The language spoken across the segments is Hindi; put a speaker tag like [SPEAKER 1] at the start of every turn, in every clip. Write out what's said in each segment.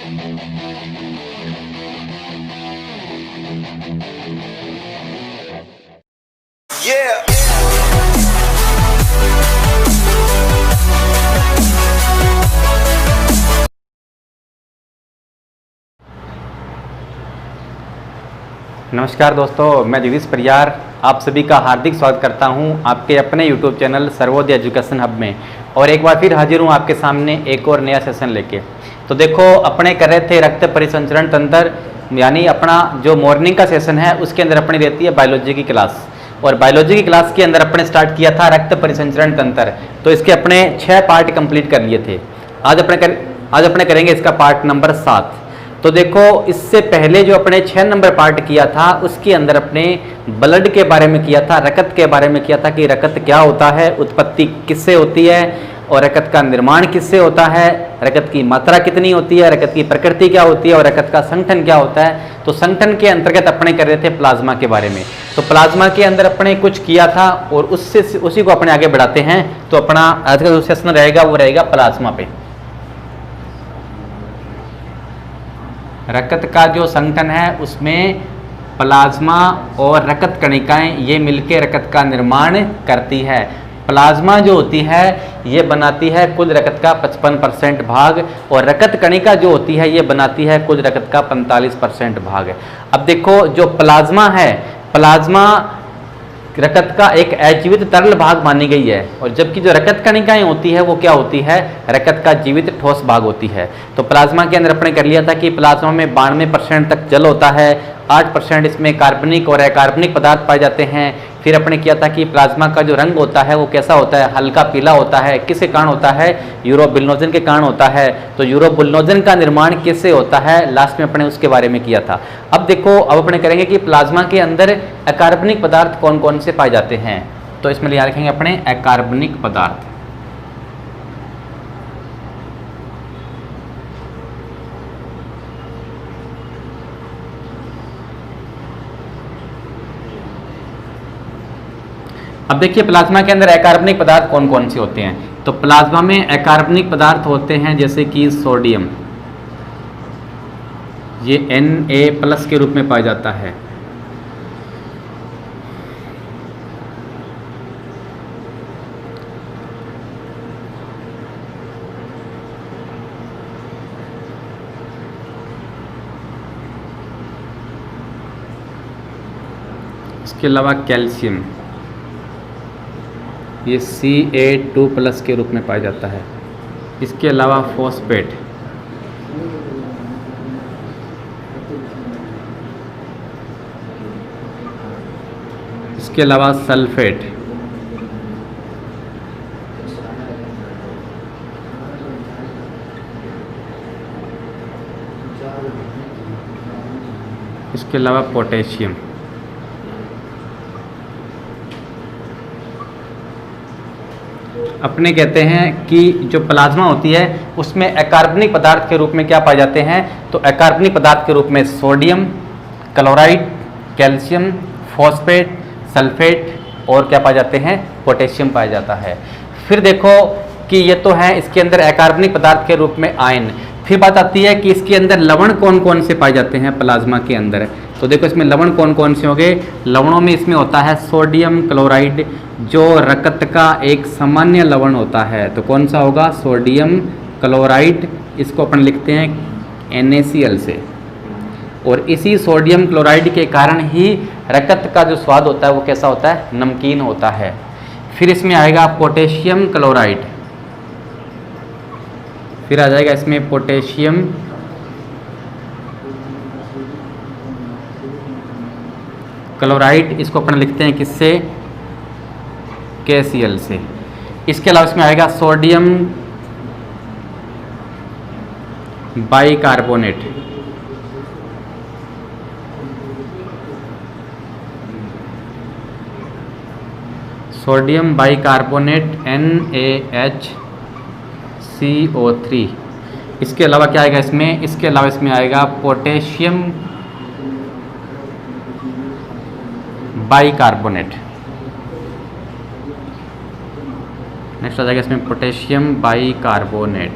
[SPEAKER 1] Yeah.
[SPEAKER 2] नमस्कार दोस्तों, मैं जगदीश परियार आप सभी का हार्दिक स्वागत करता हूं आपके अपने YouTube channel Sarvodaya education hub में। और एक बार फिर हाजिर हूं आपके सामने एक और नया सेशन लेके। तो देखो, अपने कर रहे थे रक्त परिसंचरण तंत्र, यानी अपना जो मॉर्निंग का सेशन है उसके अंदर अपनी रहती है बायोलॉजी की क्लास। और बायोलॉजी की क्लास के अंदर अपने स्टार्ट किया था रक्त परिसंचरण तंत्र। तो इसके अपने 6 पार्ट कंप्लीट कर लिए थे। आज अपने करेंगे इसका पार्ट नंबर 7। तो देखो, इससे पहले जो अपने 6 नंबर पार्ट किया था उसके अंदर अपने ब्लड के बारे में किया था, रक्त के बारे में किया था कि रक्त क्या होता है, उत्पत्ति किससे होती है और रक्त का निर्माण किससे होता है, रक्त की मात्रा कितनी होती है, रक्त की प्रकृति क्या होती है और रक्त का संगठन क्या होता है। तो संगठन के अंतर्गत अपने कर रहे थे प्लाज्मा के बारे में। तो प्लाज्मा के अंदर अपने कुछ किया था और उसी को अपने आगे बढ़ाते हैं। तो अपना आज का जो सेशन रहेगा वो रहेगा प्लाज्मा पे। रक्त का जो संगठन है उसमें प्लाज्मा और रक्त कणिकाएं ये मिलकर रक्त का निर्माण करती है। प्लाज्मा जो होती है ये बनाती है कुल रक्त का 55% भाग और रक्त कणिका जो होती है ये बनाती है कुल रक्त का 45% भाग। अब देखो, जो प्लाज्मा है, प्लाज्मा रक्त का एक अजीवित तरल भाग मानी गई है और जबकि जो रक्त कणिकाएं होती है वो क्या होती है, रक्त का जीवित ठोस भाग होती है। तो प्लाज्मा के अंदर अपने कर लिया था कि प्लाज्मा में 92% तक जल होता है, 8% इसमें कार्बनिक और अकार्बनिक पदार्थ पाए जाते हैं। फिर अपने किया था कि प्लाज्मा का जो रंग होता है वो कैसा होता है, हल्का पीला होता है। किसके कारण होता है, यूरोबिलिनोजन के कारण होता है। तो यूरोबिलिनोजन का निर्माण किससे होता है, लास्ट में अपने उसके बारे में किया था। अब देखो, अब अपने करेंगे कि प्लाज्मा के अंदर अकार्बनिक पदार्थ कौन कौन से पाए जाते हैं। तो इसमें याद रखेंगे अपने अकार्बनिक पदार्थ। अब देखिए, प्लाज्मा के अंदर अकार्बनिक पदार्थ कौन कौन से होते हैं। तो प्लाज्मा में अकार्बनिक पदार्थ होते हैं जैसे कि सोडियम, ये Na+ के रूप में पाया जाता है। इसके अलावा कैल्शियम, ये Ca2+ के रूप में पाया जाता है। इसके अलावा फॉस्फेट, इसके अलावा सल्फेट, इसके अलावा पोटेशियम। अपने कहते हैं कि जो प्लाज्मा होती है उसमें अकार्बनिक पदार्थ के रूप में क्या पाए जाते हैं। तो अकार्बनिक पदार्थ के रूप में sodium, chloride, calcium, phosphate, sulphate और क्या पाए जाते हैं, पोटेशियम पाया जाता है। फिर देखो कि ये तो है इसके अंदर अकार्बनिक पदार्थ के रूप में आयन। फिर बात आती है कि इसके अंदर लवण कौन कौन से पाए जाते हैं प्लाज्मा के अंदर। तो देखो, इसमें लवण कौन कौन से होंगे। लवणों में इसमें होता है सोडियम क्लोराइड, जो रक्त का एक सामान्य लवण होता है। तो कौन सा होगा, सोडियम क्लोराइड। इसको अपन लिखते हैं NaCl से। और इसी सोडियम क्लोराइड के कारण ही रक्त का जो स्वाद होता है वो कैसा होता है, नमकीन होता है। फिर इसमें आएगा पोटेशियम क्लोराइड, फिर आ जाएगा इसमें पोटेशियम क्लोराइड। इसको अपन लिखते हैं किससे, KCl से। इसके अलावा इसमें आएगा sodium bicarbonate, sodium bicarbonate NaHCO3। इसके अलावा क्या आएगा इसमें, इसके अलावा इसमें आएगा पोटेशियम बाइकार्बोनेट। नेक्स्ट आ जाएगा इसमें पोटेशियम बाइकार्बोनेट।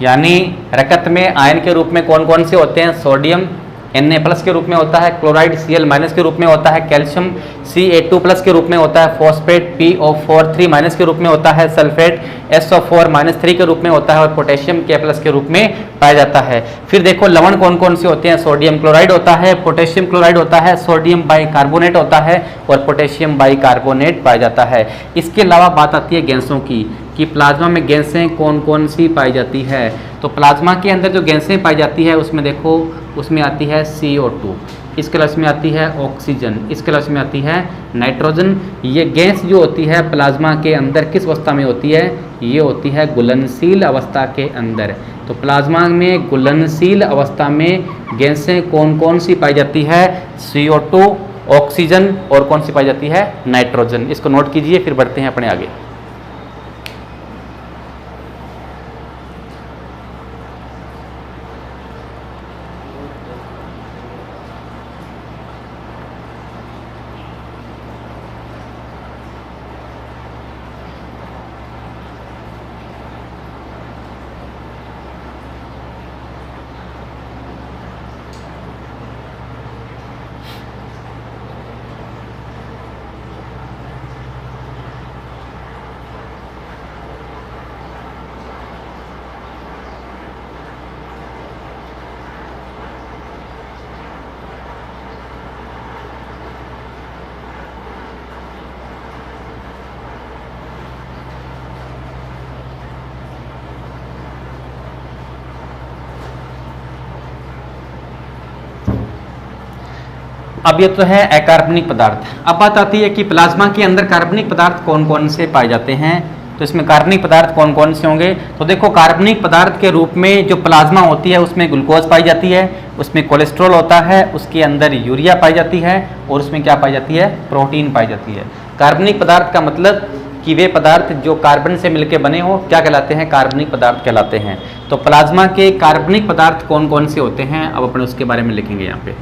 [SPEAKER 2] यानी रकत में आयन के रूप में कौन कौन से होते हैं? सोडियम Na+ के रूप में होता है, क्लोराइड Cl- के रूप में होता है, कैल्शियम Ca2+ के रूप में होता है, फॉस्फेट PO4 3- के रूप में होता है, सल्फेट SO4- के रूप में होता है और पोटेशियम K+ के रूप में पाया जाता है। फिर देखो लवण कौन कौन से होते हैं? सोडियम क्लोराइड होता है, पोटेशियम क्लोराइड होता है, सोडियम बाइकार्बोनेट होता है और पोटेशियम बाइकार्बोनेट पाया जाता है। इसके अलावा बात आती है गैसों की कि प्लाज्मा में गैसें कौन कौन सी पाई जाती है। तो प्लाज्मा के अंदर जो गैसें पाई जाती है उसमें देखो, उसमें आती है CO2, इसके अलावा इसमें आती है ऑक्सीजन, इसके अलावा इसमें आती है नाइट्रोजन। ये गैस जो होती है प्लाज्मा के अंदर किस अवस्था में होती है? ये होती है घुलनशील अवस्था के अंदर। तो प्लाज्मा में घुलनशील अवस्था में गैसें कौन कौन सी पाई जाती है? CO2, ऑक्सीजन और कौन सी पाई जाती है? नाइट्रोजन। इसको नोट कीजिए, फिर बढ़ते हैं अपने आगे। अब ये तो है अकार्बनिक पदार्थ। अब बात आती है कि प्लाज्मा के अंदर कार्बनिक पदार्थ कौन कौन से पाए जाते हैं। तो इसमें कार्बनिक पदार्थ कौन कौन से होंगे? तो देखो कार्बनिक पदार्थ के रूप में जो प्लाज्मा होती है उसमें ग्लूकोज पाई जाती है, उसमें कोलेस्ट्रॉल होता है, उसके अंदर यूरिया पाई जाती है और उसमें क्या पाई जाती है? प्रोटीन पाई जाती है। कार्बनिक पदार्थ का मतलब कि वे पदार्थ जो कार्बन से मिलकर बने हो क्या कहलाते हैं? कार्बनिक पदार्थ कहलाते हैं। तो प्लाज्मा के कार्बनिक पदार्थ कौन कौन से होते हैं, अब अपने उसके बारे में लिखेंगे यहाँ पे।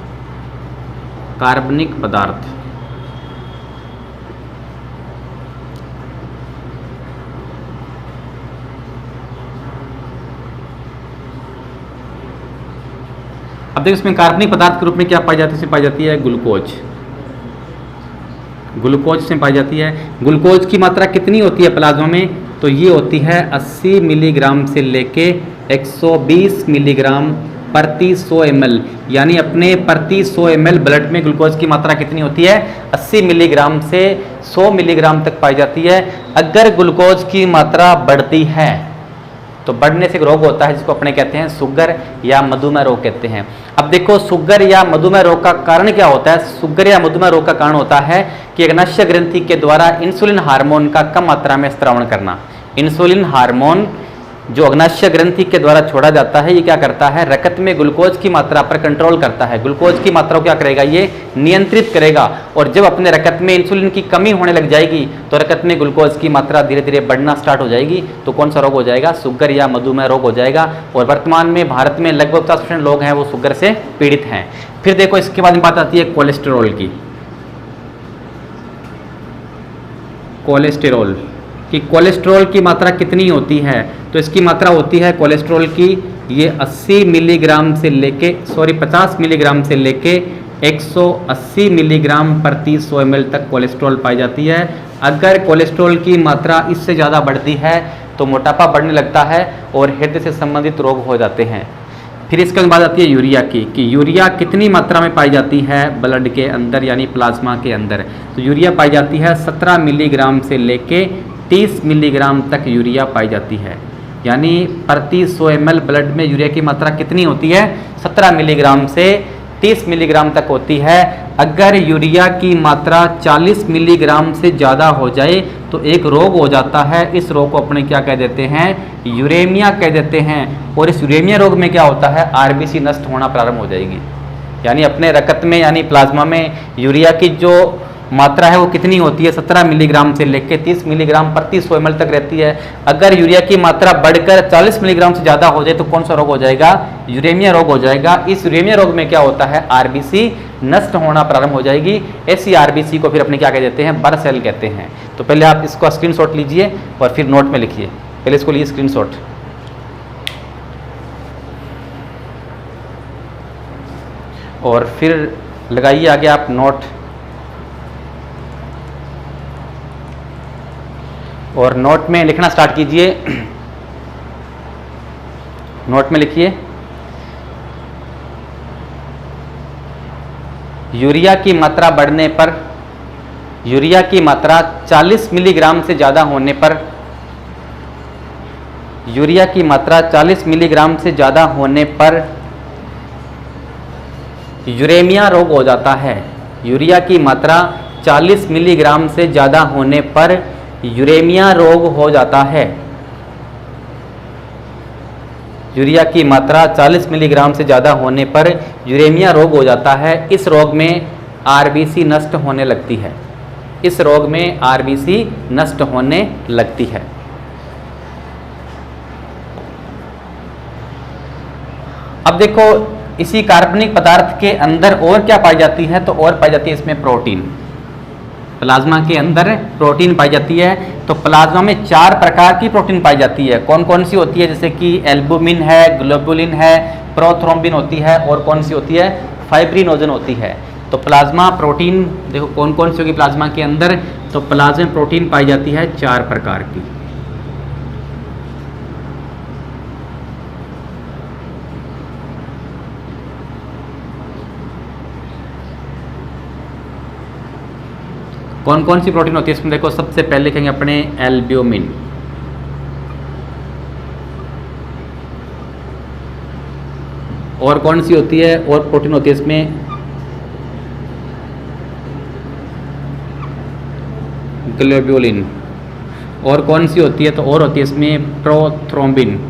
[SPEAKER 2] कार्बनिक पदार्थ, अब देखो इसमें कार्बनिक पदार्थ के रूप में क्या पाई जाती है? पाई जाती है ग्लूकोज। ग्लूकोज से पाई जाती है। ग्लूकोज की मात्रा कितनी होती है प्लाज्मा में? तो ये होती है 80 मिलीग्राम से लेके 120 मिलीग्राम प्रति 100 ml। यानी अपने प्रति 100 ml ब्लड में ग्लूकोज की मात्रा कितनी होती है? 80 मिलीग्राम से 100 मिलीग्राम तक पाई जाती है। अगर ग्लूकोज की मात्रा बढ़ती है तो बढ़ने से एक रोग होता है जिसको अपने कहते हैं शुगर या मधुमेह रोग कहते हैं। अब देखो शुगर या मधुमेह रोग का कारण क्या होता है? शुगर या मधुमेह रोग का कारण होता है कि अग्नाशय ग्रंथि के द्वारा इंसुलिन हार्मोन का कम मात्रा में स्रावण करना। इंसुलिन हार्मोन जो अग्नाशय ग्रंथि के द्वारा छोड़ा जाता है ये क्या करता है? रक्त में ग्लूकोज की मात्रा पर कंट्रोल करता है। ग्लूकोज की मात्रा को क्या करेगा? ये नियंत्रित करेगा। और जब अपने रक्त में इंसुलिन की कमी होने लग जाएगी तो रक्त में ग्लूकोज की मात्रा धीरे धीरे बढ़ना स्टार्ट हो जाएगी। तो कौन सा रोग हो जाएगा? शुगर या मधुमेह रोग हो जाएगा। और वर्तमान में भारत में लगभग 50% लोग हैं वो शुगर से पीड़ित हैं। फिर देखो इसके बाद में बात आती है कोलेस्टेरॉल की। कोलेस्टेरॉल कि कोलेस्ट्रॉल की मात्रा कितनी होती है? तो इसकी मात्रा होती है कोलेस्ट्रॉल की ये 80 मिलीग्राम से लेके 50 मिलीग्राम से लेके 180 मिलीग्राम प्रति 100 ml तक कोलेस्ट्रॉल पाई जाती है। अगर कोलेस्ट्रॉल की मात्रा इससे ज़्यादा बढ़ती है तो मोटापा बढ़ने लगता है और हृदय से संबंधित रोग हो जाते हैं। फिर इसके बाद आती है यूरिया की कि यूरिया कितनी मात्रा में पाई जाती है ब्लड के अंदर यानी प्लाज्मा के अंदर? तो यूरिया पाई जाती है 17 मिलीग्राम से लेके 30 मिलीग्राम तक यूरिया पाई जाती है। यानी प्रति 100 ml ब्लड में यूरिया की मात्रा कितनी होती है? 17 मिलीग्राम से 30 मिलीग्राम तक होती है। अगर यूरिया की मात्रा 40 मिलीग्राम से ज़्यादा हो जाए तो एक रोग हो जाता है। इस रोग को अपने क्या कह देते हैं? यूरेमिया कह देते हैं। और इस यूरेमिया रोग में क्या होता है? आरबीसी नष्ट होना प्रारंभ हो जाएगी। यानी अपने रक्त में यानी प्लाज्मा में यूरिया की जो मात्रा है वो कितनी होती है, 17 मिलीग्राम से लेकर 30 मिलीग्राम प्रति 100 ml तक रहती है। अगर यूरिया की मात्रा बढ़कर 40 मिलीग्राम से ज़्यादा हो जाए तो कौन सा रोग हो जाएगा, यूरेमिया रोग हो जाएगा। इस यूरेमिया रोग में क्या होता है, आरबीसी नष्ट होना प्रारंभ हो जाएगी। ऐसी आरबीसी को फिर अपने क्या कह देते हैं, बर सेल कहते हैं। तो पहले आप इसको स्क्रीनशॉट लीजिए और फिर नोट में लिखिए। पहले इसको लीजिए स्क्रीनशॉट, और फिर लगाइए आगे आप नोट, और नोट में लिखना स्टार्ट कीजिए। नोट में लिखिए, यूरिया की मात्रा बढ़ने पर, यूरिया की मात्रा 40 मिलीग्राम से ज़्यादा होने पर, यूरिया की मात्रा 40 मिलीग्राम से ज़्यादा होने पर यूरेमिया रोग हो जाता है। यूरिया की मात्रा 40 मिलीग्राम से ज़्यादा होने पर यूरेमिया रोग हो जाता है। यूरिया की मात्रा 40 मिलीग्राम से ज़्यादा होने पर यूरेमिया रोग हो जाता है। इस रोग में आरबीसी नष्ट होने लगती है। इस रोग में आरबीसी नष्ट होने लगती है। अब देखो इसी कार्बनिक पदार्थ के अंदर और क्या पाई जाती है, तो और पाई जाती है इसमें प्रोटीन। प्लाज्मा के अंदर प्रोटीन पाई जाती है। तो प्लाज्मा में 4 प्रकार की प्रोटीन पाई जाती है। कौन कौन सी होती है, जैसे कि एल्बुमिन है, ग्लोबुलिन है, प्रोथ्रोम्बिन होती है, और कौन सी होती है, फाइब्रिनोजन होती है। तो प्लाज्मा प्रोटीन देखो कौन कौन सी होगी प्लाज्मा के अंदर, तो प्लाज्मा प्रोटीन पाई जाती है 4 प्रकार की। कौन कौन सी प्रोटीन होती है इसमें, देखो सबसे पहले लिखेंगे अपने एल्ब्यूमिन, और कौन सी होती है, और प्रोटीन होती है इसमें ग्लोबुलिन, और कौन सी होती है, तो और होती है इसमें प्रोथ्रोम्बिन,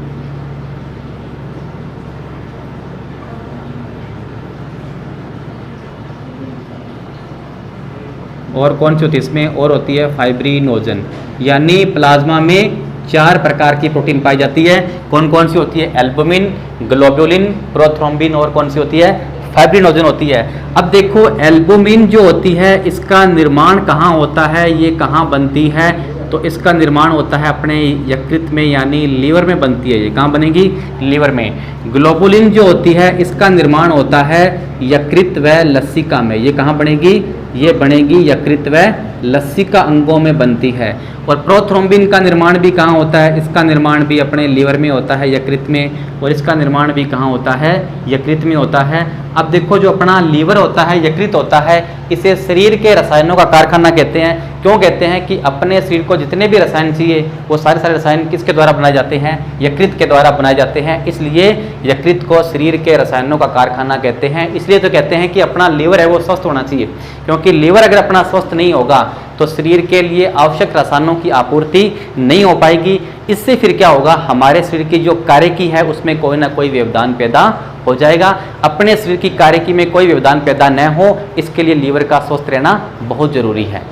[SPEAKER 2] और कौन सी होती है इसमें, और होती है फाइब्रिनोजन। यानी प्लाज्मा में 4 प्रकार की प्रोटीन पाई जाती है। कौन कौन सी होती है, एल्बुमिन, ग्लोबुलिन, प्रोथ्रोम्बिन, और कौन सी होती है, फाइब्रिनोजन होती है। अब देखो एल्बुमिन जो होती है इसका निर्माण कहाँ होता है, ये कहाँ बनती है, तो इसका निर्माण होता है अपने यकृत में, यानी लीवर में बनती है। ये कहाँ बनेगी, लीवर में। ग्लोबुलिन जो होती है इसका निर्माण होता है यकृत व लसिका में। ये कहाँ बनेगी, ये बनेगी यकृत व लसिका अंगों में बनती है। और प्रोथ्रोम्बिन का निर्माण भी कहाँ होता है, इसका निर्माण भी अपने लीवर में होता है, यकृत में, और इसका निर्माण भी कहाँ होता है, यकृत में होता है। अब देखो जो अपना लीवर होता है, यकृत होता है, इसे शरीर के रसायनों का कारखाना कहते हैं। क्यों कहते हैं कि अपने शरीर को जितने भी रसायन चाहिए वो सारे रसायन किसके द्वारा बनाए जाते हैं, यकृत के द्वारा बनाए जाते हैं। इसलिए यकृत को शरीर के रसायनों का कारखाना कहते हैं। इसलिए तो कहते हैं कि अपना लीवर है वो स्वस्थ होना चाहिए, क्योंकि लीवर अगर अपना स्वस्थ नहीं होगा तो शरीर के लिए आवश्यक रसायनों की आपूर्ति नहीं हो पाएगी। इससे फिर क्या होगा, हमारे शरीर की जो कार्यकी है उसमें कोई ना कोई व्यवधान पैदा हो जाएगा। अपने शरीर की कार्यकी में कोई व्यवधान पैदा न हो, इसके लिए लीवर का स्वस्थ रहना बहुत जरूरी है।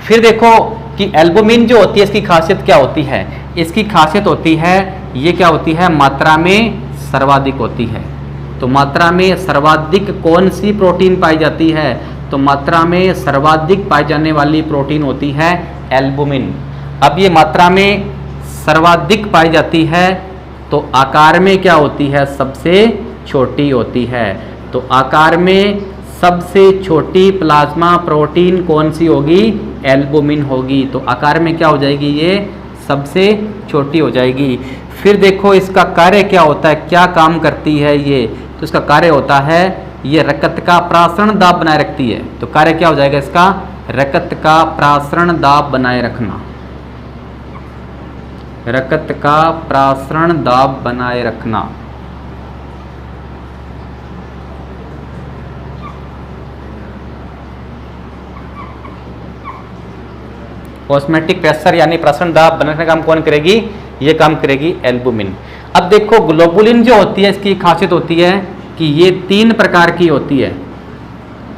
[SPEAKER 2] फिर देखो कि एल्बुमिन जो होती है इसकी खासियत क्या होती है, इसकी खासियत होती है, ये क्या होती है, मात्रा में सर्वाधिक होती है। तो मात्रा में सर्वाधिक कौन सी प्रोटीन पाई जाती है, तो मात्रा में सर्वाधिक पाई जाने वाली प्रोटीन होती है एल्बुमिन। अब ये मात्रा में सर्वाधिक पाई जाती है तो आकार में क्या होती है, सबसे छोटी होती है। तो आकार में सबसे छोटी प्लाज्मा प्रोटीन कौन सी होगी, एल्बुमिन होगी। तो आकार में क्या हो जाएगी, ये सबसे छोटी हो जाएगी। फिर देखो इसका कार्य क्या होता है, क्या काम करती है ये, तो इसका कार्य होता है ये रक्त का प्रासरण दाब बनाए रखती है। तो कार्य क्या हो जाएगा इसका, रक्त का प्रासरण दाब बनाए रखना, रक्त का प्रासरण दाब बनाए रखना। ऑस्मेटिक प्रेशर यानी प्रासरण दाब बनाने का काम कौन करेगी, ये काम करेगी एल्बुमिन। अब देखो ग्लोबुलिन जो होती है इसकी खासियत होती है कि ये 3 प्रकार की होती है।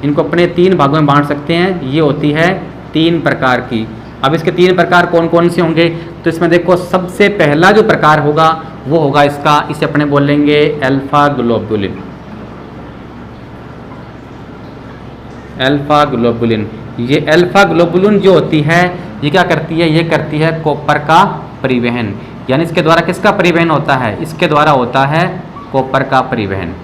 [SPEAKER 2] इनको अपने 3 भागों में बांट सकते हैं। ये होती है 3 प्रकार की। अब इसके 3 प्रकार कौन कौन से होंगे, तो इसमें देखो सबसे पहला जो प्रकार होगा वो होगा इसका, इसे अपने बोलेंगे अल्फा ग्लोबुलिन। अल्फा ग्लोबुलिन, ये अल्फा ग्लोबुलिन जो होती है ये क्या करती है, ये करती है कॉपर का परिवहन। यानी इसके द्वारा किसका परिवहन होता है, इसके द्वारा होता है कॉपर का परिवहन।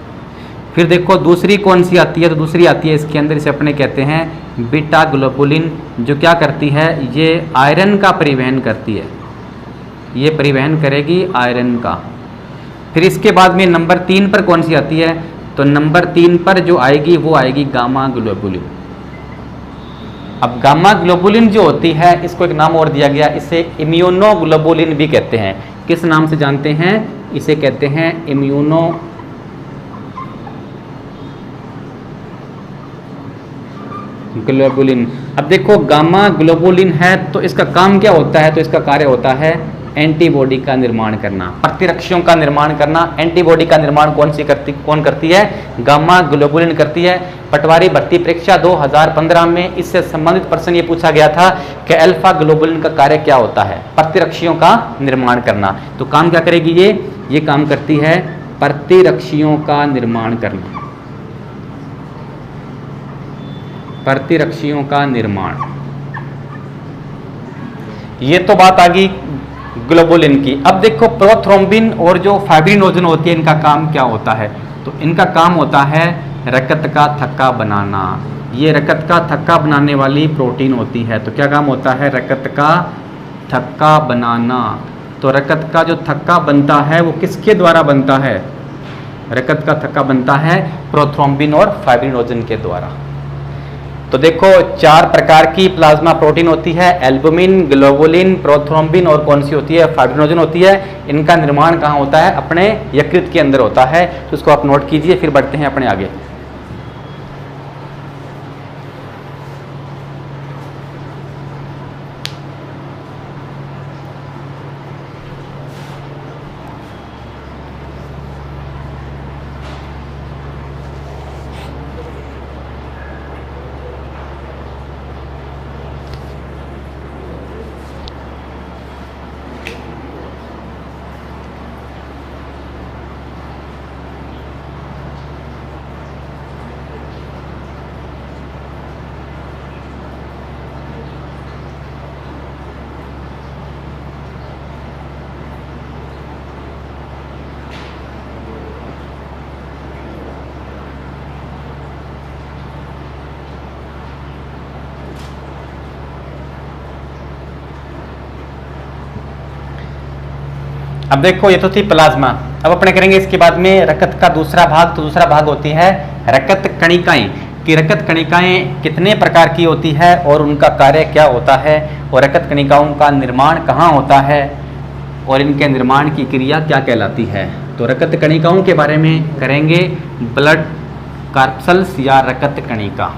[SPEAKER 2] फिर देखो दूसरी कौन सी आती है, तो दूसरी आती है इसके अंदर, इसे अपने कहते हैं बीटा ग्लोबुलिन, जो क्या करती है, ये आयरन का परिवहन करती है। ये परिवहन करेगी आयरन का। फिर इसके बाद में नंबर 3 पर कौन सी आती है, तो नंबर 3 पर जो आएगी वो आएगी गामा ग्लोबुलिन। अब गामा ग्लोबुलिन जो होती है इसको एक नाम और दिया गया, इसे इम्यूनोग्लोबुलिन भी कहते हैं। किस नाम से जानते हैं, इसे कहते हैं इम्यूनोग्लोबुलिन। अब देखो गामा ग्लोबुलिन है तो इसका काम क्या होता है, तो इसका कार्य होता है एंटीबॉडी का निर्माण करना, प्रतिरक्षियों का निर्माण करना। एंटीबॉडी का निर्माण कौन करती है, गामा ग्लोबुलिन करती है। पटवारी भर्ती परीक्षा 2015 में इससे संबंधित प्रश्न ये पूछा गया था कि अल्फा ग्लोबुलिन का कार्य क्या होता है, प्रतिरक्षियों का निर्माण करना। तो काम क्या करेगी ये काम करती है प्रतिरक्षियों का निर्माण करना, प्रतिरक्षियों का निर्माण। ये तो बात आ गई ग्लोबुलिन की। अब देखो प्रोथ्रोम्बिन और जो फाइब्रिनोजन होती है इनका काम क्या होता है, तो इनका काम होता है रकत का थक्का बनाना। ये रकत का थक्का बनाने वाली प्रोटीन होती है। तो क्या काम होता है, रकत का थक्का बनाना। तो रकत का जो थक्का बनता है वो किसके द्वारा बनता है, रकत का थक्का बनता है प्रोथ्रोम्बिन और फाइब्रिनोजन के द्वारा। तो देखो 4 प्रकार की प्लाज्मा प्रोटीन होती है, एल्बुमिन, ग्लोबुलिन, प्रोथ्रोम्बिन और कौन सी होती है, फाइब्रिनोजन होती है। इनका निर्माण कहाँ होता है, अपने यकृत के अंदर होता है। तो उसको आप नोट कीजिए, फिर बढ़ते हैं अपने आगे। अब देखो ये तो थी प्लाज्मा। अब अपने करेंगे इसके बाद में रकत का दूसरा भाग। तो दूसरा भाग होती है रकत कणिकाएं, कि रकत कणिकाएं कितने प्रकार की होती है और उनका कार्य क्या होता है, और रकत कणिकाओं का निर्माण कहाँ होता है और इनके निर्माण की क्रिया क्या कहलाती है। तो रकत कणिकाओं के बारे में करेंगे, ब्लड कार्पल्स या रकत कणिका।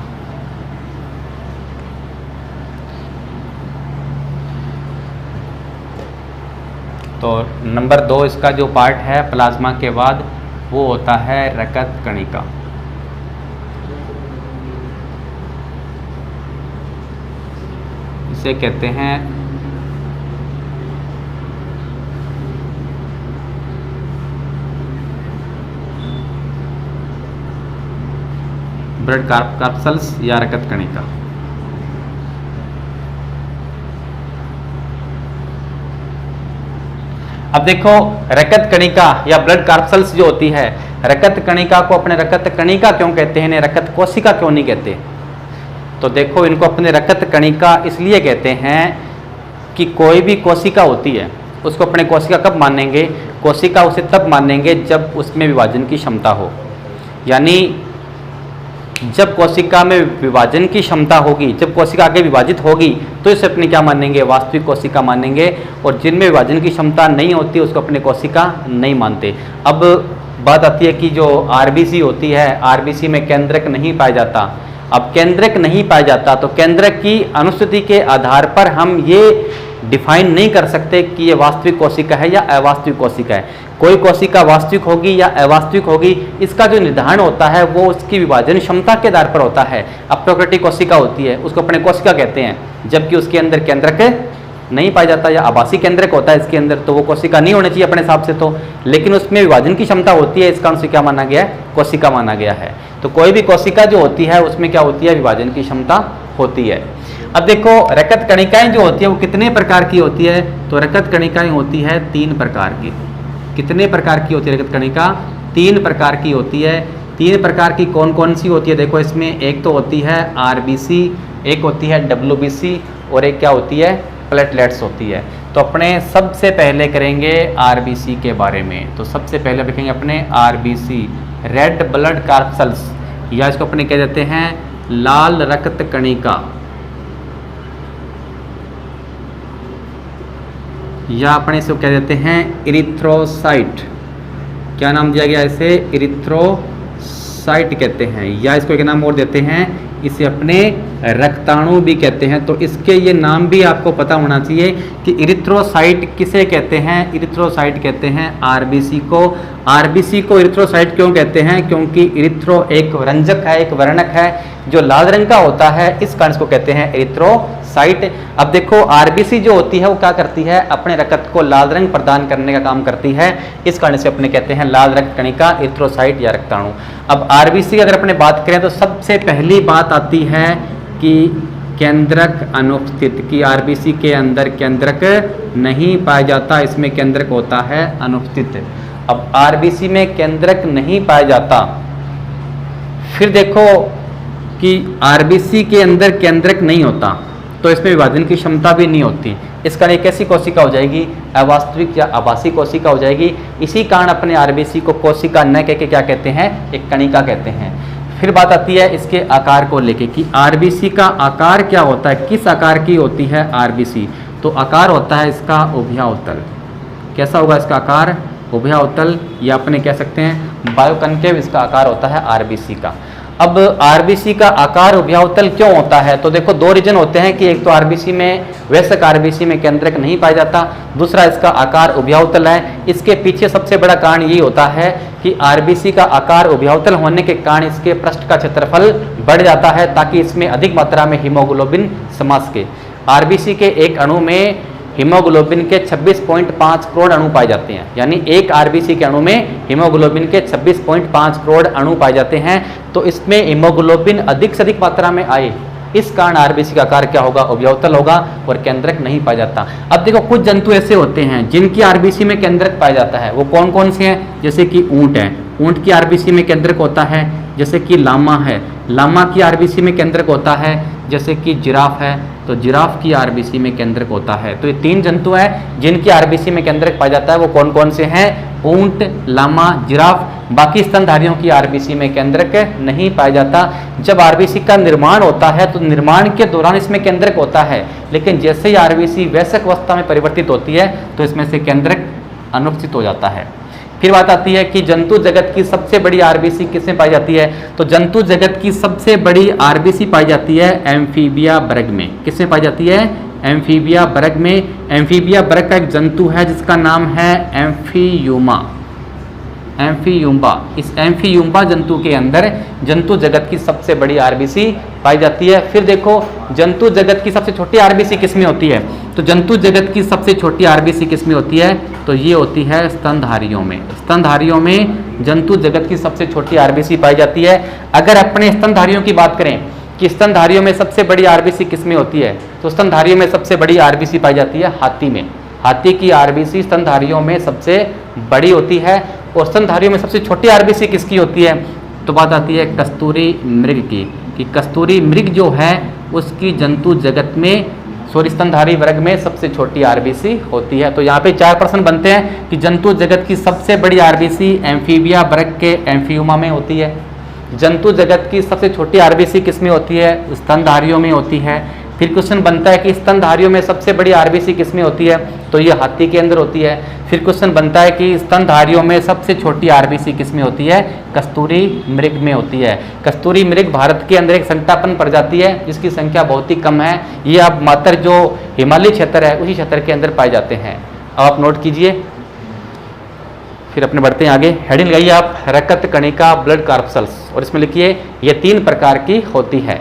[SPEAKER 2] तो नंबर 2 इसका जो पार्ट है प्लाज्मा के बाद वो होता है रकत कणिका। इसे कहते हैं ब्लड कार्पल्स या रकत कणिका। अब देखो रकत कणिका या ब्लड कार्पल्स जो होती है, रकत कणिका को अपने रकत कणिका क्यों कहते हैं, रकत कोशिका क्यों नहीं कहते। तो देखो इनको अपने रकत कणिका इसलिए कहते हैं कि कोई भी कोशिका होती है उसको अपने कोशिका कब मानेंगे, कोशिका उसे तब मानेंगे जब उसमें विभाजन की क्षमता हो। यानी जब कोशिका में विभाजन की क्षमता होगी, जब कोशिका आगे विभाजित होगी तो इसे अपने क्या मानेंगे, वास्तविक कोशिका मानेंगे। और जिनमें विभाजन की क्षमता नहीं होती उसको अपने कोशिका नहीं मानते। अब बात आती है कि जो आरबीसी होती है, आरबीसी में केंद्रक नहीं पाया जाता। अब केंद्रक नहीं पाया जाता तो केंद्रक की अनुस्थिति के आधार पर हम ये डिफाइन नहीं कर सकते कि ये वास्तविक कोशिका है या अवास्तविक कोशिका है। कोई कोशिका वास्तविक होगी या अवास्तविक होगी, इसका जो निर्धारण होता है वो उसकी विभाजन क्षमता के आधार पर होता है। अप्रोक्रेटिक कोशिका होती है, उसको अपने कोशिका कहते हैं, जबकि उसके अंदर केंद्रक नहीं पाया जाता या आभासी केंद्रक होता है इसके अंदर, तो वो कोशिका नहीं होनी चाहिए अपने हिसाब से तो, लेकिन उसमें विभाजन की क्षमता होती है, इस कारण से क्या माना गया है, कोशिका माना गया है। तो कोई भी कोशिका जो होती है उसमें क्या होती है, विभाजन की क्षमता होती है। अब देखो रकत कणिकाएं जो होती है वो कितने प्रकार की होती है, तो रकत कणिकाएं होती है 3 प्रकार की। कितने प्रकार की होती है रकत कणिका, 3 प्रकार की होती है। 3 प्रकार की कौन कौन सी होती है, देखो इसमें एक तो होती है आरबीसी, एक होती है डब्ल्यूबीसी और एक क्या होती है, प्लेटलेट्स होती है। तो अपने सबसे पहले करेंगे आरबीसी के बारे में। तो सबसे पहले देखेंगे अपने आरबीसी, रेड ब्लड कार्पल्स, या इसको अपने कह देते हैं लाल रक्त कणिका, या अपने इसको कह देते हैं इरिथ्रोसाइट। क्या नाम दिया गया इसे, इरिथ्रोसाइट कहते हैं, या इसको एक नाम और देते हैं, इसे अपने रक्ताणु भी कहते हैं। तो इसके ये नाम भी आपको पता होना चाहिए कि इरिथ्रोसाइट किसे कहते हैं, इरिथ्रोसाइट कहते हैं आरबीसी को। आरबीसी को इरिथ्रोसाइट क्यों कहते हैं, क्योंकि इरिथ्रो एक रंजक है, एक वर्णक है जो लाल रंग का होता है, इस कारण इसको कहते हैं इरिथ्रोसाइट। अब देखो आरबीसी जो होती है वो क्या करती है, अपने रक्त को लाल रंग प्रदान करने का काम करती है, इस कारण से अपने कहते हैं लाल रक्त कणिका, इरिथ्रोसाइट या रक्ताणु। अब आरबीसी अगर अपने बात करें तो सबसे पहली बात आती है कि केंद्रक अनुपस्थित, कि आरबीसी के अंदर केंद्रक नहीं पाया जाता, इसमें केंद्रक होता है अनुपस्थित। अब आरबीसी में केंद्रक नहीं पाया जाता, फिर देखो कि आरबीसी के अंदर केंद्रक नहीं होता तो इसमें विभाजन की क्षमता भी नहीं होती, इस कारण एक ऐसी कोशिका हो जाएगी, अवास्तविक या आभासी कोशिका हो जाएगी। इसी कारण अपने आरबीसी को कोशिका न कह के क्या कहते हैं, एक कणिका कहते हैं। फिर बात आती है इसके आकार को लेके कि आरबीसी का आकार क्या होता है, किस आकार की होती है आरबीसी, तो आकार होता है इसका उभयावतल। कैसा होगा इसका आकार, उभयावतल, या अपने कह सकते हैं बायोकनकेव इसका आकार होता है आरबीसी का। अब आरबीसी का आकार उभयावतल क्यों होता है, तो देखो 2 रीजन होते हैं कि एक तो आरबीसी में, वयस्क आरबीसी में केंद्रक नहीं पाया जाता, दूसरा इसका आकार उभयावतल है। इसके पीछे सबसे बड़ा कारण ये होता है कि आरबीसी का आकार उभयावतल होने के कारण इसके पृष्ठ का क्षेत्रफल बढ़ जाता है ताकि इसमें अधिक मात्रा में हीमोग्लोबिन समा सके। आरबीसी के एक अणु में हीमोग्लोबिन के 26.5 करोड़ अणु पाए जाते हैं, यानी एक आरबीसी के अणु में हीमोग्लोबिन के 26.5 करोड़ अणु पाए जाते हैं। तो इसमें हीमोग्लोबिन अधिक से अधिक मात्रा में आए, इस कारण आरबीसी का आकार क्या होगा, उभयावतल होगा और केंद्रक नहीं पाया जाता। अब देखो कुछ जंतु ऐसे होते हैं जिनकी आरबीसी में केंद्रक पाया जाता है, वो कौन कौन से हैं, जैसे कि ऊंट है, ऊंट की आरबीसी में केंद्रक होता है, जैसे कि लामा है, लामा की आरबीसी में केंद्रक होता है, जैसे कि जिराफ है, तो जिराफ की आरबीसी में केंद्रक होता है। तो ये 3 जंतु हैं जिनकी आरबीसी में केंद्रक पाया जाता है, वो कौन कौन से हैं, ऊंट, लामा, जिराफ। बाकी स्तनधारियों की आरबीसी में केंद्रक नहीं पाया जाता। जब आरबीसी का निर्माण होता है तो निर्माण के दौरान इसमें केंद्रक होता है, लेकिन जैसे ही आरबीसी वयस्क अवस्था में परिवर्तित होती है तो इसमें से केंद्रक अनुपस्थित हो जाता है। फिर बात आती है कि जंतु जगत की सबसे बड़ी आरबीसी किसमें पाई जाती है, तो जंतु जगत की सबसे बड़ी आरबीसी पाई जाती है एम्फीबिया वर्ग में। किसमें पाई जाती है, एम्फीबिया वर्ग में। एम्फीबिया वर्ग का एक जंतु है जिसका नाम है एम्फीयूमा, एम्फीयूम्बा। इस एम्फीयूम्बा जंतु के अंदर जंतु जगत की सबसे बड़ी आरबीसी पाई जाती है। फिर देखो जंतु जगत की सबसे छोटी आरबीसी किसमें होती है, तो जंतु जगत की सबसे छोटी आरबीसी किसमें होती है, तो ये होती है स्तनधारियों में। स्तनधारियों में जंतु जगत की सबसे छोटी आरबीसी पाई जाती है। अगर अपने स्तनधारियों की बात करें कि स्तनधारियों में सबसे बड़ी आरबीसी किसमें होती है, तो स्तनधारियों में सबसे बड़ी आरबीसी पाई जाती है हाथी में। हाथी की आरबीसी स्तनधारियों में सबसे बड़ी होती है। और स्तनधारियों में सबसे छोटी आरबीसी किसकी होती है, तो बात आती है कस्तूरी मृग की, कि कस्तूरी मृग जो है उसकी जंतु जगत में, सॉरी स्तनधारी वर्ग में सबसे छोटी आरबीसी होती है। तो यहाँ पे 4 प्रश्न बनते हैं कि जंतु जगत की सबसे बड़ी आरबीसी एम्फीबिया वर्ग के एम्फीयूमा में होती है, जंतु जगत की सबसे छोटी आरबीसी किसमें होती है, स्तनधारियों में होती है। फिर क्वेश्चन बनता है कि स्तनधारियों में सबसे बड़ी आरबीसी किसमें होती है, तो ये हाथी के अंदर होती है। फिर क्वेश्चन बनता है कि स्तनधारियों में सबसे छोटी आरबीसी किसमें होती है, कस्तूरी मृग में होती है। कस्तूरी मृग भारत के अंदर एक संकटापन्न प्रजाति है जिसकी संख्या बहुत ही कम है। ये अब मात्र जो हिमालय क्षेत्र है उसी क्षेत्र के अंदर पाए जाते हैं। अब आप नोट कीजिए। फिर अपने बढ़ते हैं आगे। हेडिंग लगाइए आप रक्त कणिका ब्लड कार्पसल्स और इसमें लिखिए ये 3 प्रकार की होती है।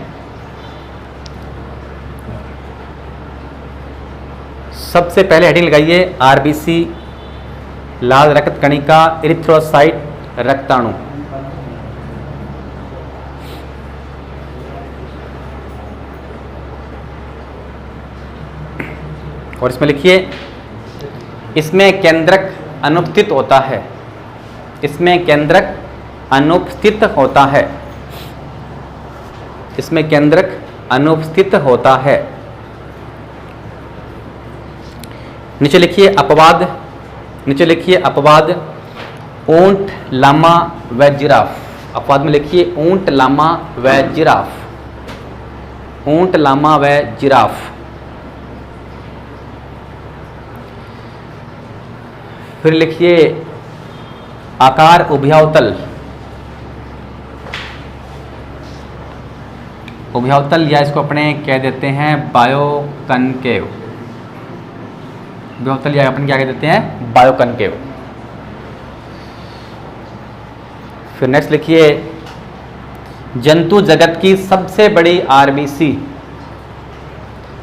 [SPEAKER 2] सबसे पहले हेडिंग लगाइए आरबीसी लाल रक्त कणिका इरिथ्रोसाइट रक्ताणु। और इसमें लिखिए इसमें केंद्रक अनुपस्थित होता है। इसमें केंद्रक अनुपस्थित होता है। इसमें केंद्रक अनुपस्थित होता है। नीचे लिखिए अपवाद। नीचे लिखिए अपवाद ऊंट, लामा व जिराफ। अपवाद में लिखिए ऊंट, लामा व जिराफ। ऊंट, लामा व जिराफ। फिर लिखिए आकार उभयावतल। उभयावतल या इसको अपने कह देते हैं बायोकनकेव। उभयावतल या अपन क्या कह देते हैं बायोकनकेव। फिर नेक्स्ट लिखिए जंतु जगत की सबसे बड़ी आरबीसी।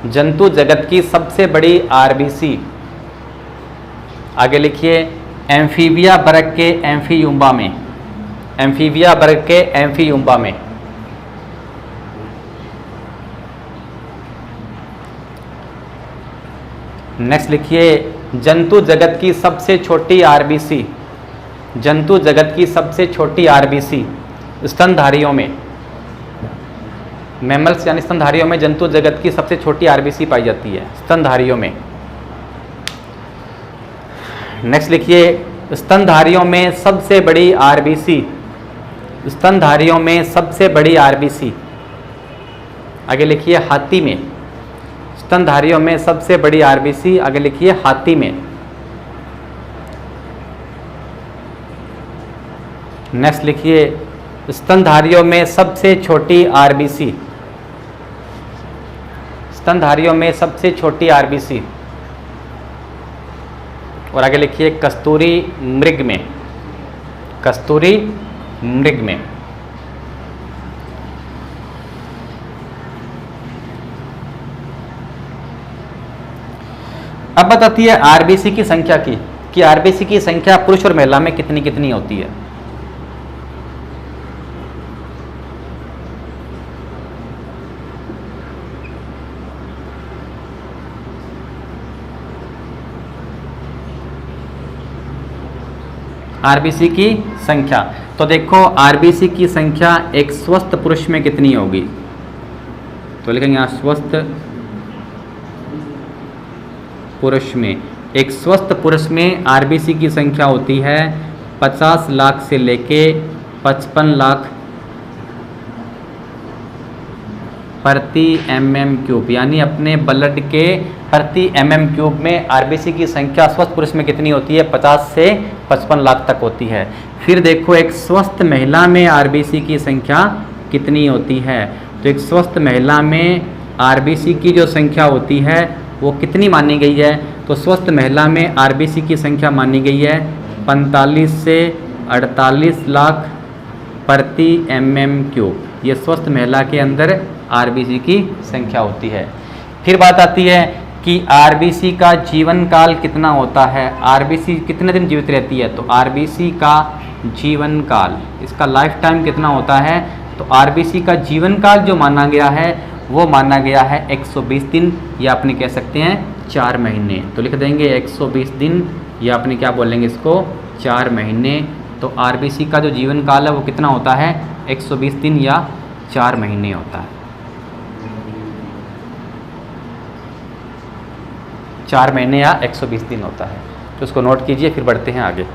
[SPEAKER 2] जंतु जगत की सबसे बड़ी आरबीसी। आगे लिखिए एम्फीबिया वर्ग के एम्फीयुम्बा में। एम्फीबिया वर्ग के एम्फीयुम्बा में। नेक्स्ट लिखिए जंतु जगत की सबसे छोटी आरबीसी। जंतु जगत की सबसे छोटी आरबीसी स्तनधारियों में। मैमल्स यानी स्तनधारियों में जंतु जगत की सबसे छोटी आरबीसी पाई जाती है स्तनधारियों में। नेक्स्ट लिखिए स्तनधारियों में सबसे बड़ी आरबीसी। स्तनधारियों में सबसे बड़ी आरबीसी। आगे लिखिए हाथी में। स्तनधारियों में सबसे बड़ी आरबीसी। आगे लिखिए हाथी में। नेक्स्ट लिखिए स्तनधारियों में सबसे छोटी आरबीसी। स्तनधारियों में सबसे छोटी आरबीसी। और आगे लिखिए कस्तूरी मृग में। कस्तूरी मृग में। अब बताती है आरबीसी की संख्या की कि आरबीसी की संख्या पुरुष और महिला में कितनी कितनी होती है। आरबीसी की संख्या तो देखो आरबीसी की संख्या एक स्वस्थ पुरुष में कितनी होगी, तो लिखेंगे यहाँ स्वस्थ पुरुष में। एक स्वस्थ पुरुष में आरबीसी की संख्या होती है 50 लाख से लेके 55 लाख प्रति mm³, यानी अपने ब्लड के प्रति mm³ में आरबीसी की संख्या स्वस्थ पुरुष में कितनी होती है 50 से 55 लाख तक होती है। फिर देखो एक स्वस्थ महिला में आरबीसी की संख्या कितनी होती है, तो एक स्वस्थ महिला में आरबीसी की जो संख्या होती है वो कितनी मानी गई है, तो स्वस्थ महिला में आरबीसी की संख्या मानी गई है 45 से 48 लाख प्रति mm³। ये स्वस्थ महिला के अंदर आरबीसी की संख्या होती है। फिर बात आती है कि आरबीसी का जीवन काल कितना होता है, आरबीसी कितने दिन जीवित रहती है, तो आरबीसी का जीवन काल, इसका लाइफ टाइम कितना होता है, तो आरबीसी का जीवन काल जो माना गया है वो माना गया है 120 दिन या अपने कह सकते हैं 4 महीने। तो लिख देंगे 120 दिन या अपने क्या बोलेंगे इसको 4 महीने। तो आरबीसी का जो जीवन काल है वो कितना होता है 120 दिन या 4 महीने होता है। 4 महीने या 120 दिन होता है, तो उसको नोट कीजिए। फिर बढ़ते हैं आगे।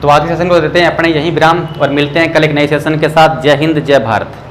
[SPEAKER 2] तो आज के सेशन को देते हैं अपने यहीं विराम और मिलते हैं कल एक नए सेशन के साथ। जय हिंद, जय भारत।